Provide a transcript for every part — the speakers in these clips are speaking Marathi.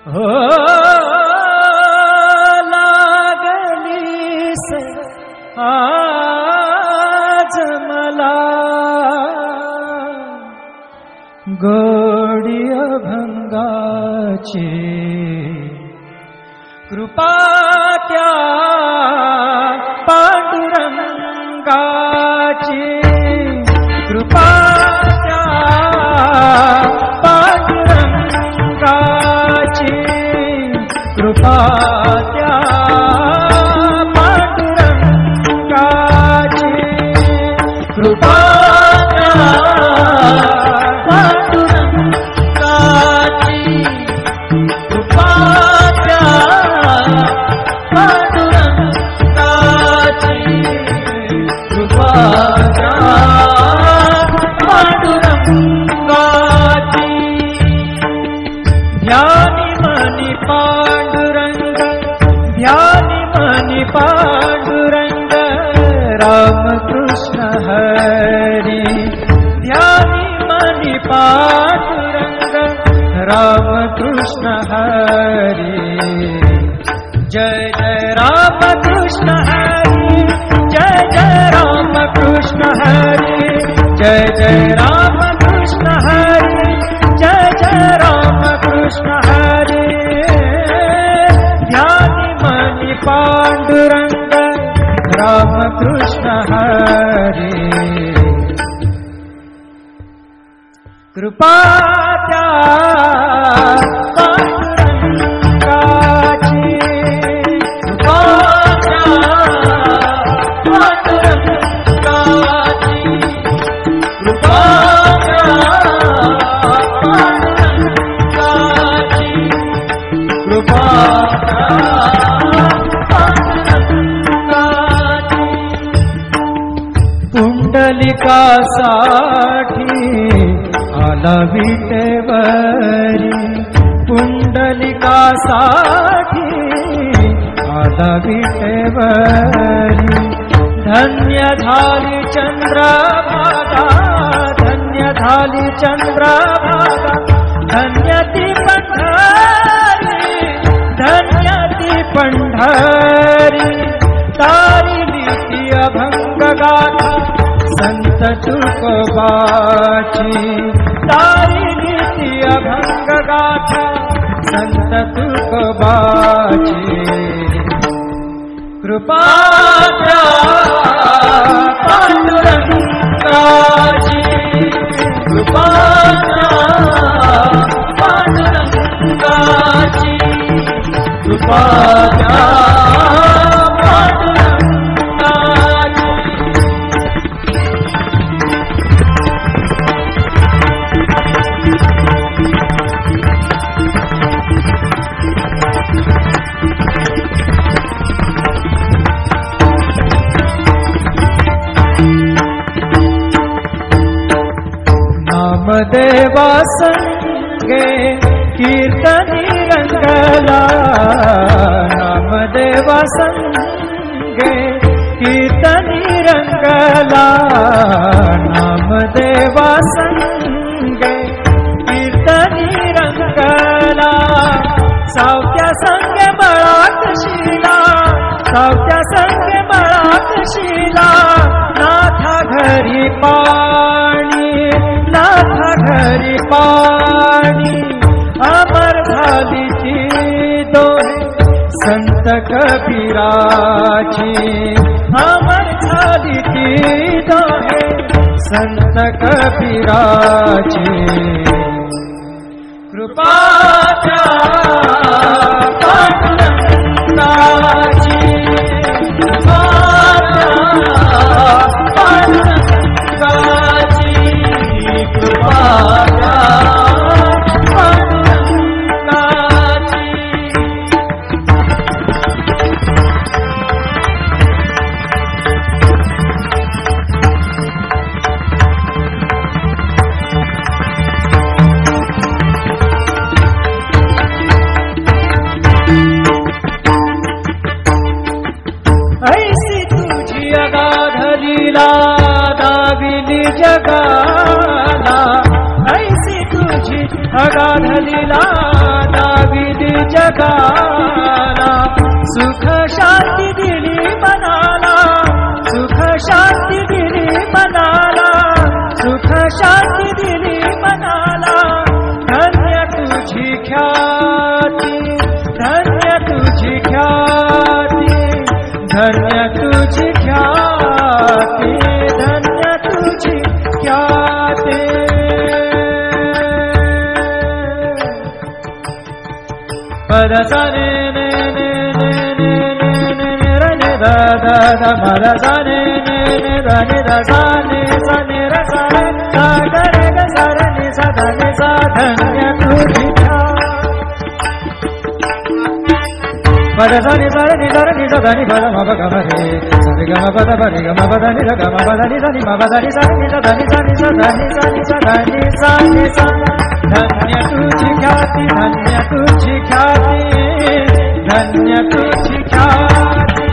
हो लागलीस आज मला गोडी अभंगाची कृपा त्या पांडुरंगाची कृपा त्या पांडुरंगाची कृपा त्या पांडुरंगाची कृपा त्या पांडुरंगाची कृपा त्या पांडुरंगाची कृपा त्या पांडुरंगाची ध्यानी मनी पांडुरंग ध्यानी मनी पांडुरंग रामकृष्ण हरी ध्यानी मनी पांडुरंग रामकृष्ण हरी जय जय रामकृष्ण हरी जय जय रामकृष्ण हरी जय जय रामकृष्ण हरी जय जय रामकृष्ण हरी ध्यानी मनी पांडुरंग रामकृष्ण हरी कृपा त्या पांडुरंगाची कृपा त्या पांडुरंगाची कृपा त्या पांडुरंगाची कृपा त्या पांडुरंगाची पुंडलिकासाठी आला विटेवरी पुंडलिकासाठी आला विटेवरी धन्य झाली चंद्रभागा धन्य झाली चंद्रभागा धन्य ती पंढरी धन्य ती पंढरी तारिली ती अभंग गाथा संत तुकोबाची तारिली ती अभंग गाथा संत तुकोबाची कृपा त्या पांडुरंगाची कृपा त्या पांडुरंगाची कृपा त्या नामदेवा संगे कीर्तनी रंगला नामदेवा संगे कीर्तनी रंगला नामदेवा संगे कीर्तनी रंगला सावत्या संगे मळात शिला सावत्या संगे मळात शिला नाथा घरी पाणी नाथा घरी पाणी अमर झाली ती दोहे संत कबीराची अमर झाली ती दोहे संत कबीराची कृपा त्या पांडुरंगाची कृपा त्या पांडुरंगाची कृपा त्या पांडुरंगाची जगाला, सुख शांती दिली मनाला, सुख शांती दिली मनाला, सुख शांती दिली मनाला. धन्य तुझी ख्याती, धन्य तुझी ख्याती, धन्य तुझी ख्याती, धन्य तुझी ख्याती. पद सा ने ने ने ने ने ने ने ने र ने दा दा दा पद सा ने ने ने दा ने दा सा ने र सा रे सा ग रे ग सा रे नि सा धा नि सा. धन्य तुझी पद सा नि सा रे नि सा रे नि सा धा नि पद म प ग म रे सा रे ग म पद प रे ग म पद नि र ग म पद नि सा नि म पद नि सा नि सा धा नि सा नि सा धा नि सा नि सा धा नि सा नि सा. धन्य तुझी ख्याती, धन्य तुझी ख्याती, धन्य तुझी ख्याती.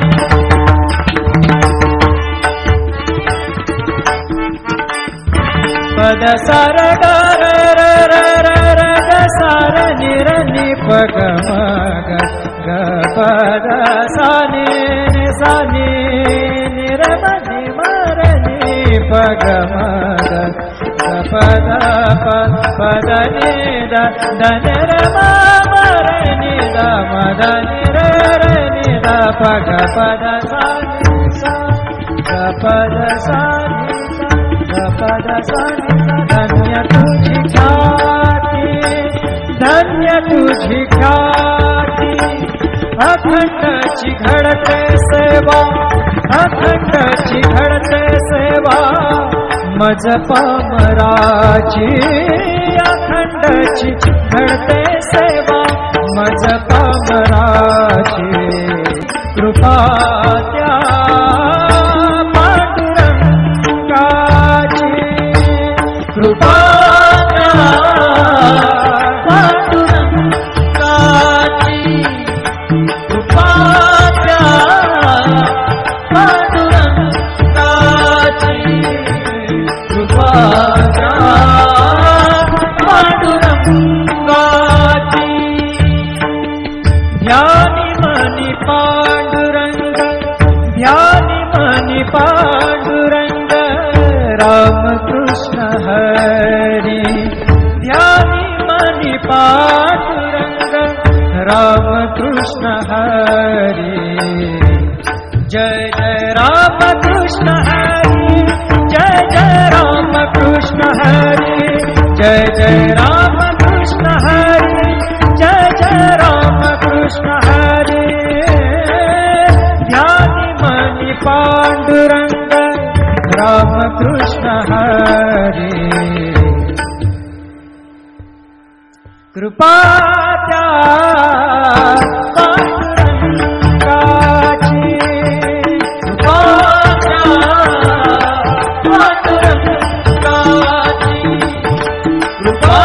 पद सा र ग र र र र र ग सा र नि र नि प ग म ग ग पद सा नि नि सा नि नि र म नि म र नि प ग म ग प द प प द नि द द नि र म म र नि द म द नि र र नि द प ग प द सा नि सा ग प द सा नि सा ग प द सा नि सा. धन्य तुझी ख्याती, धन्य तुझी ख्याती. अखंडची घडते सेवा, अखंडची घडते सेवा, मज पामराची. अखंडची घडते सेवा, मज पामराची. कृपा त्या पांडुरंगाची, कृपा त्या पांडुरंगाची, कृपा त्या पांडुरंगाची, कृपा त्या पांडुरंगाची. ध्यानी मनी पांडुरंग, ध्यानी मनी पांडुरंग, रामकृष्ण हरी. ध्यानी मनी पांडुरंग, रामकृष्ण हरी. जय जय रामकृष्ण हरी, जय जय रामकृष्ण हरी, जय जय रामकृष्ण हरी, जय जय रामकृष्ण हरी. ध्यानी मनी पांडुरंग, रामकृष्ण हरी. कृपा त्या पांडुरंगाची, कृपा त्या पांडुरंगाची, कृपा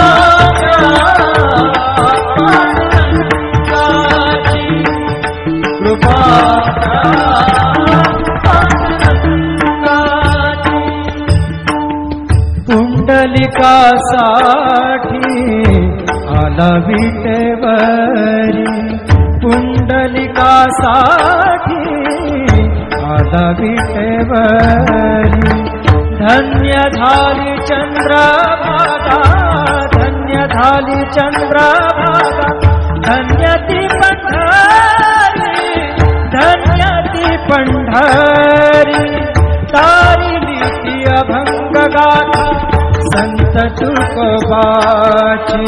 त्या पांडुरंगाची, कृपा त्या पांडुरंगाची. पुंडलिकासाठी आला विटेवरी, पुंडलिकासाठी आला विटेवरी. धन्य झाली चंद्रभागा, धन्य झाली चंद्रभागा, धन्य ती पंढरी, धन्य ती पंढरी. तारिली ती अभंग गाथा संत तुकोबाची,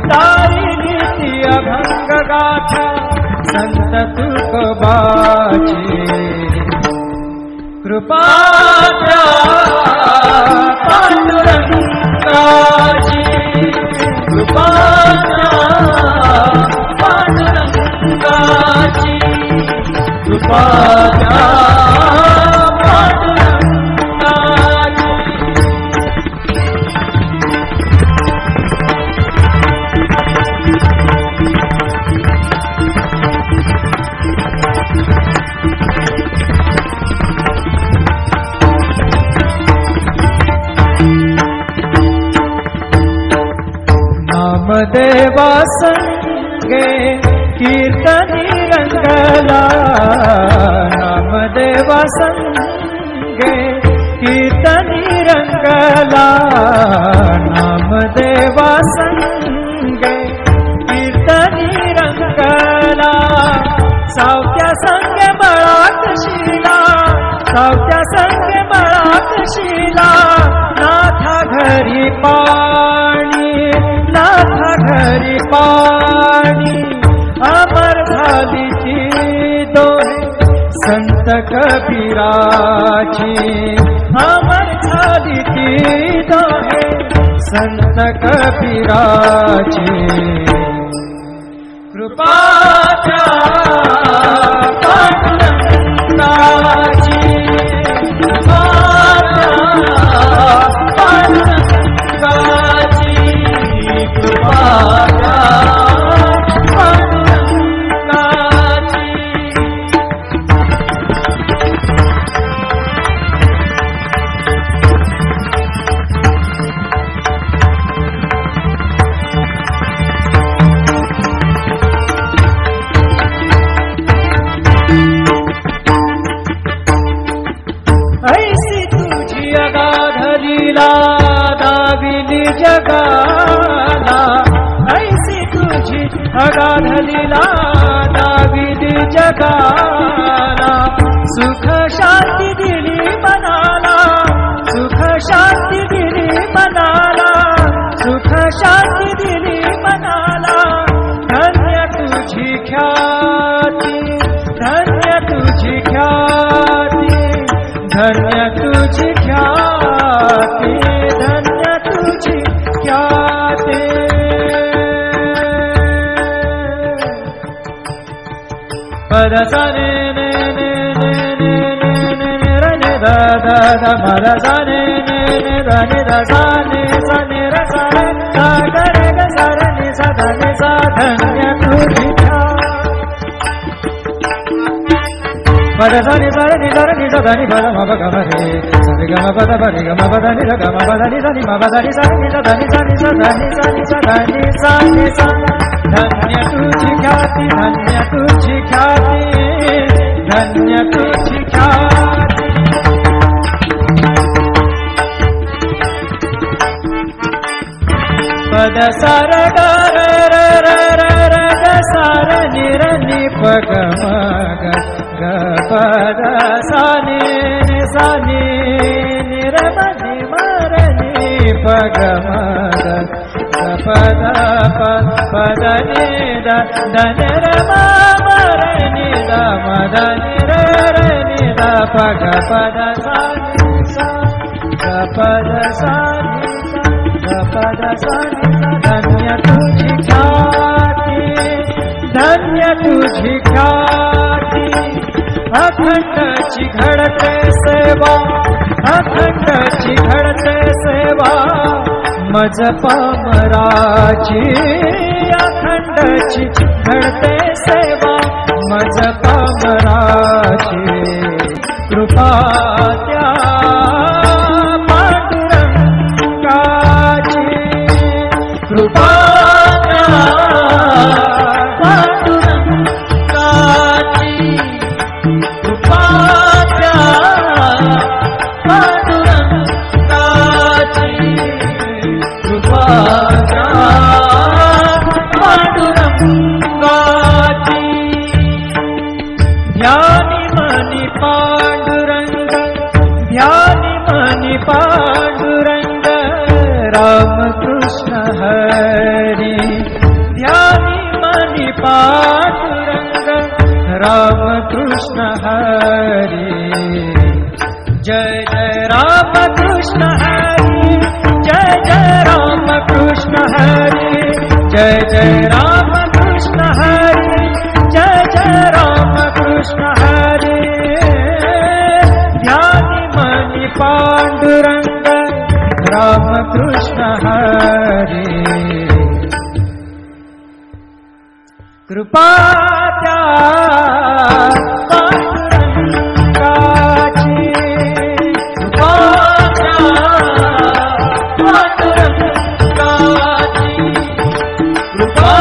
तारिली ती अभंग गाथा संत तुकोबाची. कृपा त्या पांडुरंगाची, कृपा त्या पांडुरंगाची, कृपा त्या पांडुरंगाची. नामदेवा संग संगे कीर्तनी रंगला नामदेवा संगे कीर्तनी रंगला नामदेवा संगे कीर्तनी रंगला सावत्या संगे बळात शिला सावत्या संगे बळात शिला नाथा घरी पाणी नाथा घरी पाणी अमर झाली ती दोहे संत कबीराची अमर झाली ती दोहे संत कबीराची कृपाच्या पांडुरंगाची पांडुरंगाची कृपाच्या ऐसी तुझी अगाधलीला दाविली जगाला ऐसी तुझी अगाधलीला दाविली जगाला सुख शांती दिली मनाला सुख शांती दिली मनाला सुख शांती दिली मनाला धन्य तुझी ख्याती धन्य तुझी ख्याती धन्य तुझी ख्याती धन्य तुझी ख्याती पद सा ने ने ने ने ने ने ने रे ने दा दा दा पद सा ने ने ने दा ने दा सा ने र सा रे सा ग रे ग सा रे नि सा ध नि सा धन्य तुझी पद सा नि सा रे नि सा रे नि सा ध नि पद म प ग म रे सा रे ग म पद प रे ग म पद नि ध ग म पद नि ध नि म पद नि सा नि सा ध नि सा नि सा ध नि सा नि सा ध नि सा नि सा धन्य तुझी ख्याती धन्य तुझी ख्याती धन्य तुझी ख्याती पद सा र ग र र र र र ग सा र नि र नि प ग म ग ग पद सा नि सा नि नि र म नि म र नि प ग म ग पद पद नि द द न र म म र नि द म द नि र र नि द प ग पद सा नि सा ग पद सा नि सा ग पद सा नि सा धन्य तुझी ख्याती धन्य तुझी ख्याती अखंडची घडते सेवा अखंडची घडते सेवा मज पामराची अखंडची घडते सेवा मज पामराची कृपा त्या पांडुरंगाची कृपा त्या पांडुरंगाची कृपा त्या पांडुरंगाची कृपा त्या पांडुरंगाची ध्यानी मनी पांडुरंग ध्यानी मनी पांडुरंग रामकृष्ण हरी ध्यानी मनी पांडुरंग रामकृष्ण हरी जय जय रामकृष्ण हरी जय जय रामकृष्ण हरी जय जय रामकृष्ण हरी जय जय रामकृष्ण हरी ध्यानी मनी पांडुरंग रामकृष्ण हरी कृपा त्या पांडुरंगाची कृपा त्या पांडुरंगाची कृपा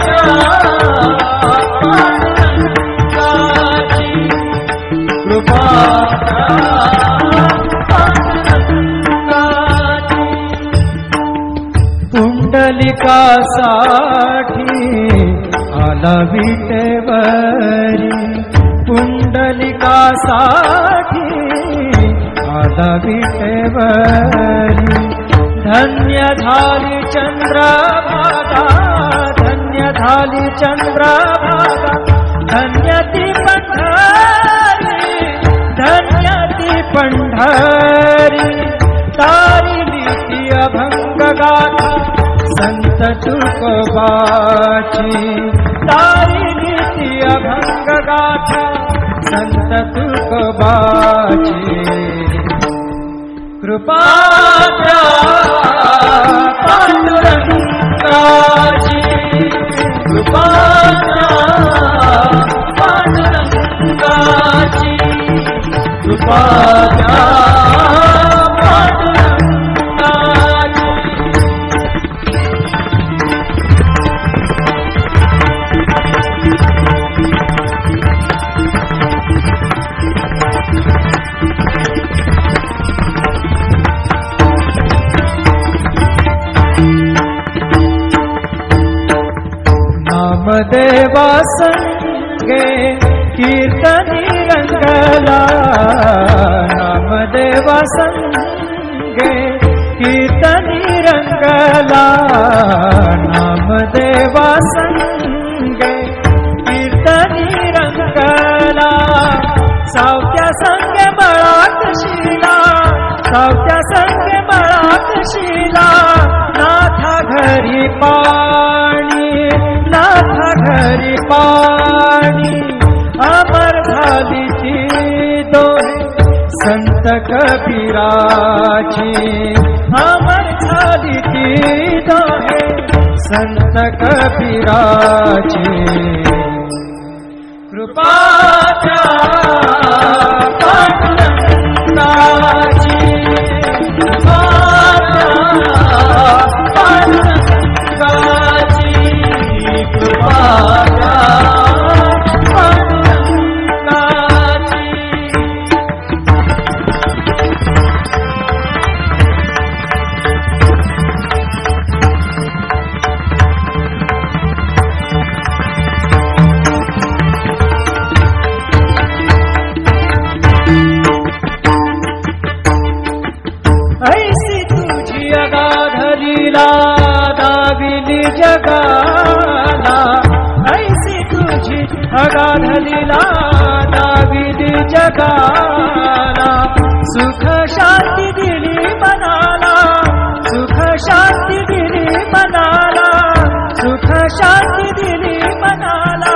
त्या पुंडलिकासाठी आला विटेवरी, पुंडलिकासाठी आला विटेवरी. धन्य झाली चंद्रभागा, धन्य झाली चंद्रभागा, धन्य ती पंढरी, धन्य ती पंढरी. तारिली ती अभंग गाथा संत तुकोबाची, तारिली ती अभंग गाथा संत तुकोबाची. कृपा द्या पांडुरंगाची, कृपा द्या पांडुरंगाची, कृपा द्या पांडुरंगाची. नामदेवा संगे कीर्तनी रंगला, नामदेवा संगे कीर्तनी रंगला, नामदेवा संगे कीर्तनी रंगला. सावत्या संगे बळात शिला, सावत्या संगे बळात शिला. नाथा घरी पाणी, नाथा घरी पाणी. अमर झाली ती दोहे संत कबीराची, अमर झाली ती दोहे संत कबीराची. कृपा द्या पांडुरंगाची, कृपा द्या पांडुरंगाची, कृपा द्या पांडुरंगाची. ऐसी तुझी अगाध लीला दाविली जगाला, ऐसी तुझी अगाध लीला दाविली जगाला. सुख शांती दिली मनाला, सुख शांती दिली मनाला, सुख शांती दिली मनाला.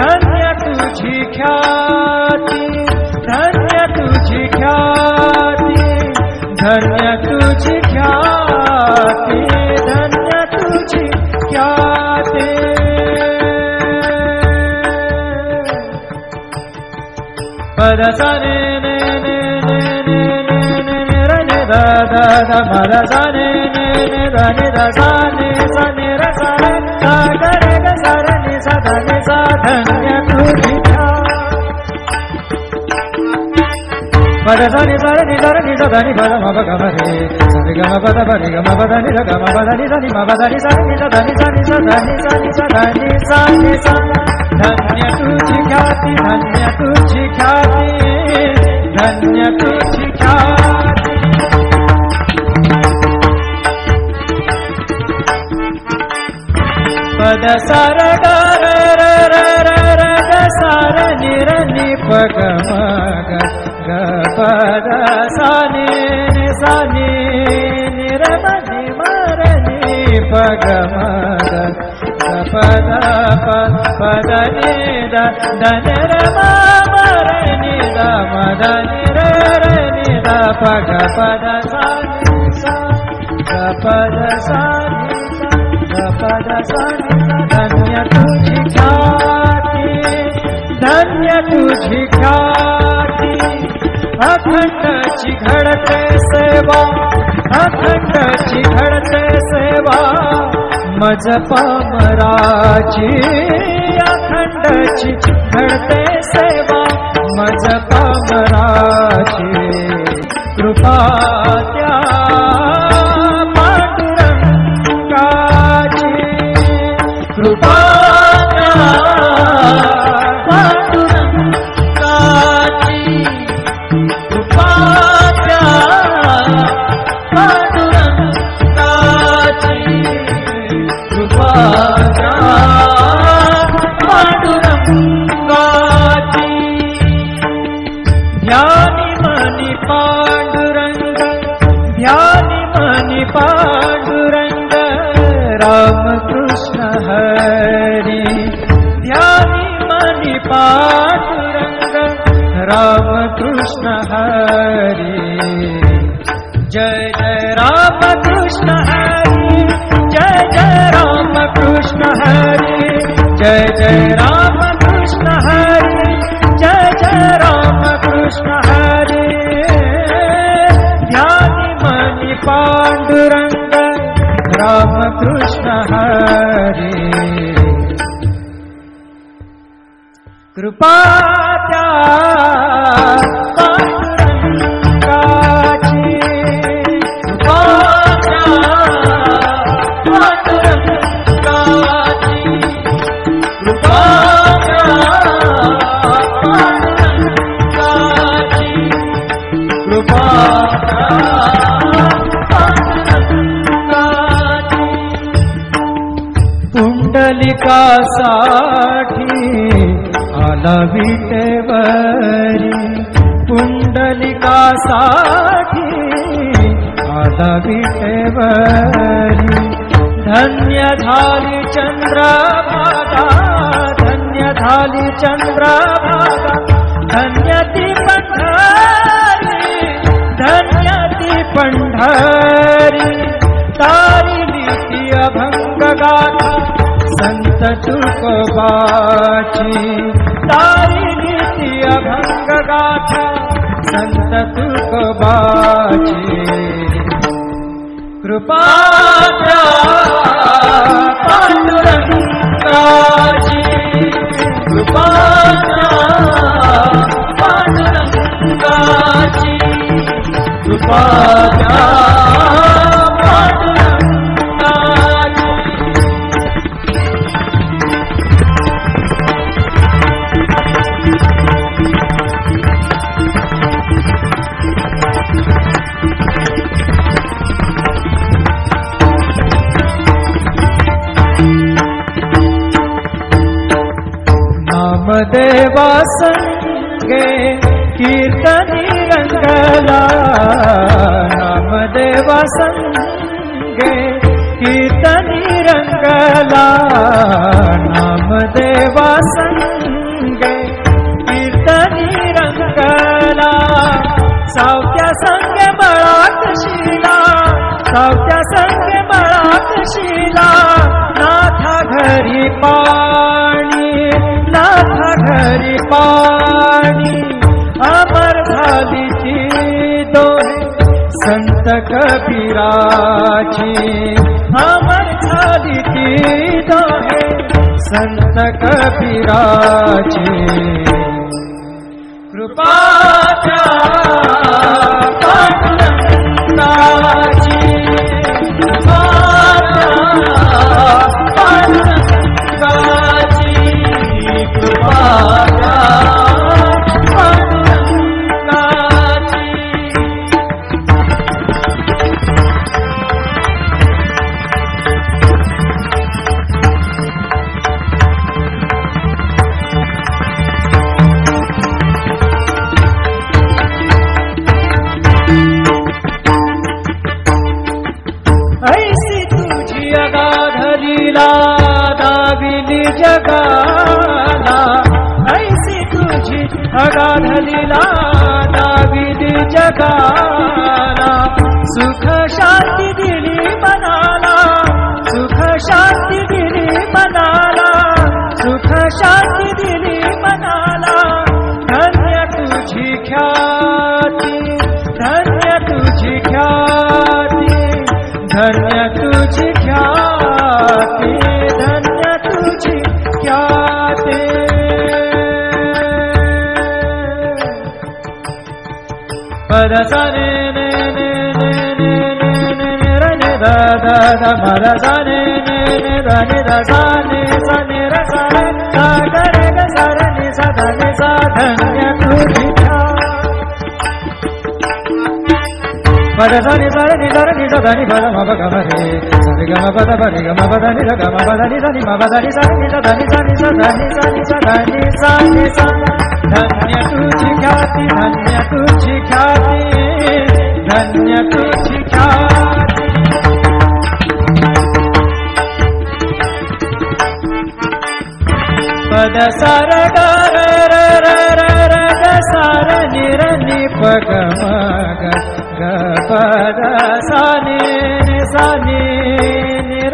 धन्य तुझी ख्याती, धन्य तुझी ख्याती, धन्य तुझी ख्याती, धन्य तुझी ख्याती. पद सा ने ने ने ने ने ने ने ने र ने दा दा दा म र सा ने ने ने दा ने दा सा ने सा ने र सा रे सा ग रे ग सा र ने सा दा ने सा. धन्य तुझी पद सा नि सा रे नि सा रे नि सा दा नि प म प ग म रे सा रे ग म प द प रे ग म प द नि र ग म प द नि सा नि म प द नि सा नि सा दा नि सा नि सा दा नि सा नि सा दा नि सा नि सा. धन्य तुझी ख्याती, धन्य तुझी ख्याती, धन्य तुझी ख्याती. पद सा र ग र र र र र ग सा र नि र नि प ग म ग ग प द सा नि नि सा नि नि र म नि म र नि प ग म ग ग प द प प द नि द द नि र म म र नि द म द नि र र नि द प ग प द सा नि सा ग प द सा नि सा ग प द सा नि सा. धन्य तुझी ख्याती, धन्य तुझी ख्याती. अखंडची घडते सेवा, अखंडची घडते सेवा मज पामराची. अखंडची घडते सेवा मज पामराची. कृपा त्या पांडुरंगाची. पांडुरंग राम कृष्ण हरी ध्यानी मनी पांडुरंग राम कृष्ण हरी जय जय राम कृष्ण हरी जय जय राम कृष्ण हरी जय जय राम कृष्ण हरी जय जय राम कृष्ण हरी ध्यानी मनी पांडुरंग राम कृष्ण हरी कृपा त्या पांडुरंगाची कृपा त्या पांडुरंगाची कृपा त्या पांडुरंगाची कृपा पुंडलिकासाठी आला विटेवरी पुंडलिकासाठी आला विटेवरी धन्य झाली चंद्रभागा धन्य झाली चंद्रभागा धन्य ती पंढरी धन्य ती पंढरी तारिली ती अभंग गाथा संत तुकोबाची तारिली ती अभंग गाथा संत तुकोबाची कृपा त्या पांडुरंगाची कृपा त्या पांडुरंगाची कृपा त्या नामदेवा संगे कीर्तनी रंगला नामदेवा संगे कीर्तनी रंगला नामदेवा संगे कीर्तनी रंगला सावत्या संगे बळाक शिला सावत्या संगे बळाक शिला नाथा घरी पाणी नाथा घरी पाणी अमर झाली ती दोहे संत कबीराची अमर झाली ती दोहे संत कबीराची कृपा त्या पांडुरंगाची कृपा त्या पांडुरंगाची कृपा त्या पांडुरंगाची ऐसी तुझी अगाध लीला दाविली जगाला ऐसी तुझी अगाध लीला दाविली जगाला सुख शांती दिली मनाला सुख शांती दिली मनाला सुख शांती दिली मनाला धन्य तुझी ख्याती धन्य तुझी ख्याती धन्य तुझी ख्याती धन्य तुझी ख्याती पदसा ने ने ने ने ने ने ने रे ने दा दा दा पदसा ने ने ने दा ने दा सा ने सा ने रा सा रे re sa ni sa ni sa ni sa da ni pa da ma pa ga ma re sa re ga ma pa da ni sa ga ma pa da ni sa ni ma pa da ni sa ni sa da ni sa ni sa da ni sa ni sa da ni sa ni sa धन्य तुझी ख्याति धन्य तुझी ख्याति धन्य तुझी ख्याति पद सार ग र र र र र ग सार नि र नि प ग म ग ग पद सा नि सा नि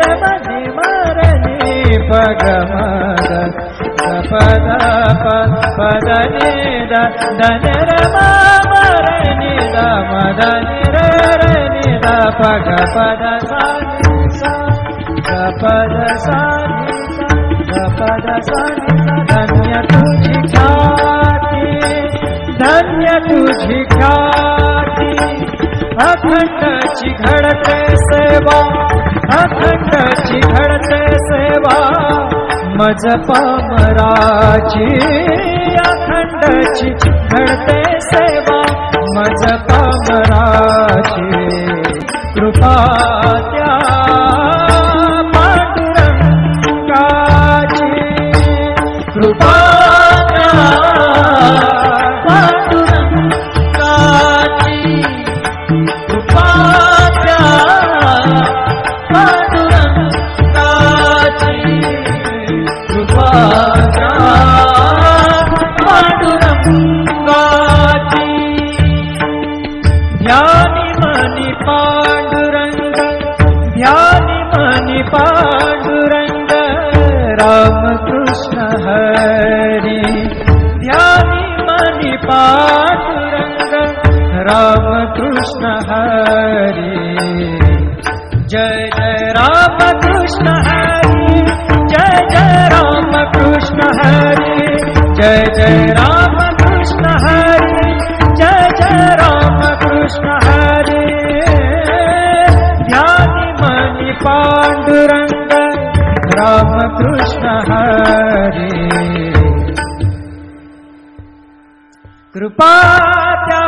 र म नि म र नि प ग म ग पद पद नि द ध न र म म र नि द म द नि र र नि द प ग पद सा नि सा ग पद सा नि सा ग पद सा नि धन्य तुझी ख्याति धन्य तुझी ख्याति अखंड चिघड़ते सेवा अखंड चिघड़ते सेवा मज पामराची अखंड चिघड़ते सेवा मज पामराची कृपा त्या पांडुरंगाची कृपा त्या पांडुरंगाची कृपा त्या पांडुरंगाची पांडुरंगाची ध्यानी मनी पांडुरंग ध्यानी मनी पांडुरंग राम कृष्ण हरी ध्यानी मनी पांडुरंग राम कृष्ण हरी जय जय राम कृष्ण हरी जय जय राम कृष्ण हरी जय जय राम कृष्ण हरी जय जय राम कृष्ण हरी ध्यानी मनी पांडुरंग राम कृष्ण हरी कृपा त्या